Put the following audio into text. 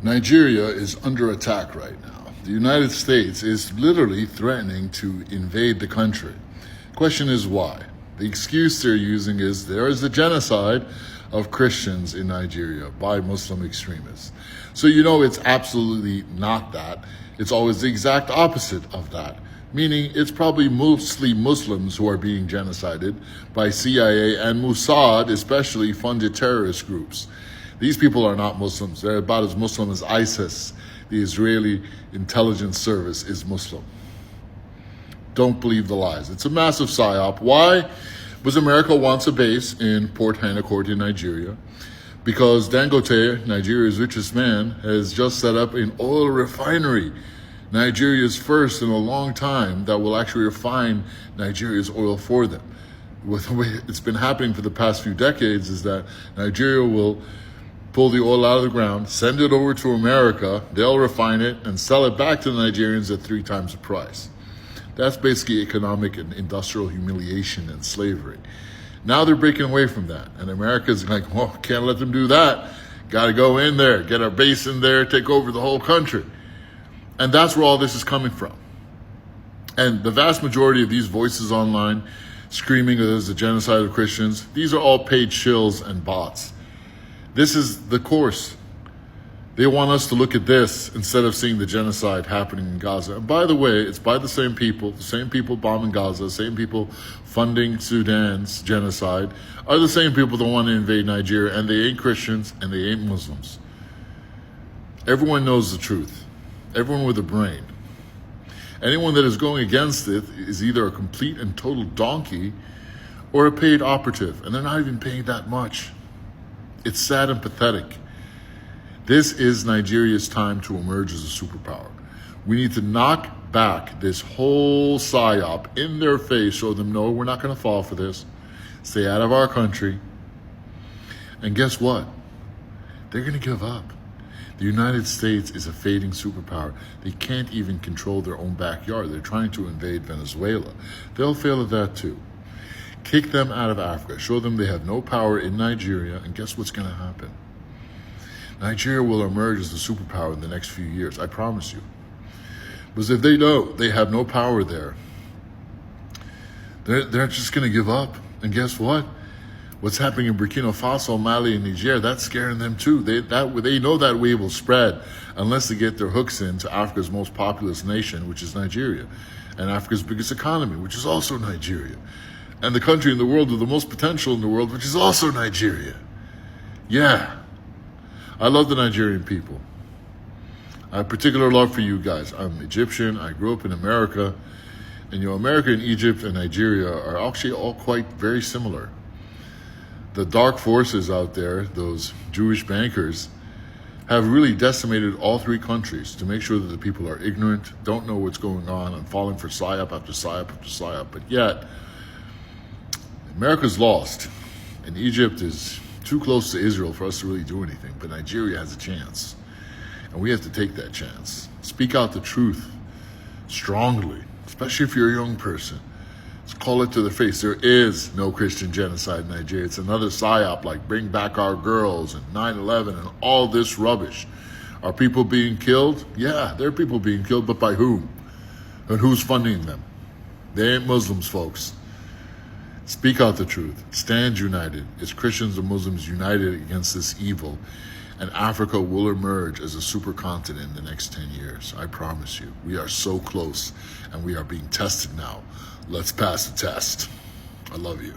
Nigeria is under attack right now. The United States is literally threatening to invade the country. Question is why? The excuse they're using is there is a genocide of Christians in Nigeria by Muslim extremists. So you know it's absolutely not that. It's always the exact opposite of that. Meaning it's probably mostly Muslims who are being genocided by CIA and Mossad, especially funded terrorist groups. These people are not Muslims. They're about as Muslim as ISIS. The Israeli intelligence service is Muslim. Don't believe the lies. It's a massive psyop. Why? Because America wants a base in Port Harcourt in Nigeria. Because Dangote, Nigeria's richest man, has just set up an oil refinery. Nigeria's first in a long time that will actually refine Nigeria's oil for them. With the way it's been happening for the past few decades is that Nigeria will pull the oil out of the ground, send it over to America, they'll refine it and sell it back to the Nigerians at 3 times the price. That's basically economic and industrial humiliation and slavery. Now they're breaking away from that. And America's like, well, can't let them do that. Got to go in there, get our base in there, take over the whole country. And that's where all this is coming from. And the vast majority of these voices online screaming that there's a genocide of Christians, these are all paid shills and bots. This is the course. They want us to look at this instead of seeing the genocide happening in Gaza. And by the way, it's by the same people bombing Gaza, the same people funding Sudan's genocide, are the same people that want to invade Nigeria, and they ain't Christians and they ain't Muslims. Everyone knows the truth. Everyone with a brain. Anyone that is going against it is either a complete and total donkey or a paid operative, and they're not even paying that much. It's sad and pathetic. This is Nigeria's time to emerge as a superpower. We need to knock back this whole psyop in their face, show them, no, we're not going to fall for this. Stay out of our country. And guess what? They're going to give up. The United States is a fading superpower. They can't even control their own backyard. They're trying to invade Venezuela. They'll fail at that too. Kick them out of Africa. Show them they have no power in Nigeria, and guess what's going to happen? Nigeria will emerge as a superpower in the next few years, I promise you. Because if they know they have no power there, they're just going to give up. And guess what? What's happening in Burkina Faso, Mali, and Niger, that's scaring them too. They know that wave will spread unless they get their hooks into Africa's most populous nation, which is Nigeria, and Africa's biggest economy, which is also Nigeria, and the country in the world with the most potential in the world, which is also Nigeria. Yeah, I love the Nigerian people. I have particular love for you guys. I'm Egyptian. I grew up in America. And America and Egypt and Nigeria are actually all quite very similar. The dark forces out there, those Jewish bankers, have really decimated all 3 countries to make sure that the people are ignorant, don't know what's going on, and falling for psyop after psyop after psyop. But yet, America's lost, and Egypt is too close to Israel for us to really do anything. But Nigeria has a chance, and we have to take that chance. Speak out the truth strongly, especially if you're a young person. Let's call it to their face. There is no Christian genocide in Nigeria. It's another psyop like Bring Back Our Girls and 9/11 and all this rubbish. Are people being killed? Yeah, there are people being killed, but by whom? And who's funding them? They ain't Muslims, folks. Speak out the truth. Stand united. It's Christians and Muslims united against this evil. And Africa will emerge as a supercontinent in the next 10 years. I promise you. We are so close, and we are being tested now. Let's pass the test. I love you.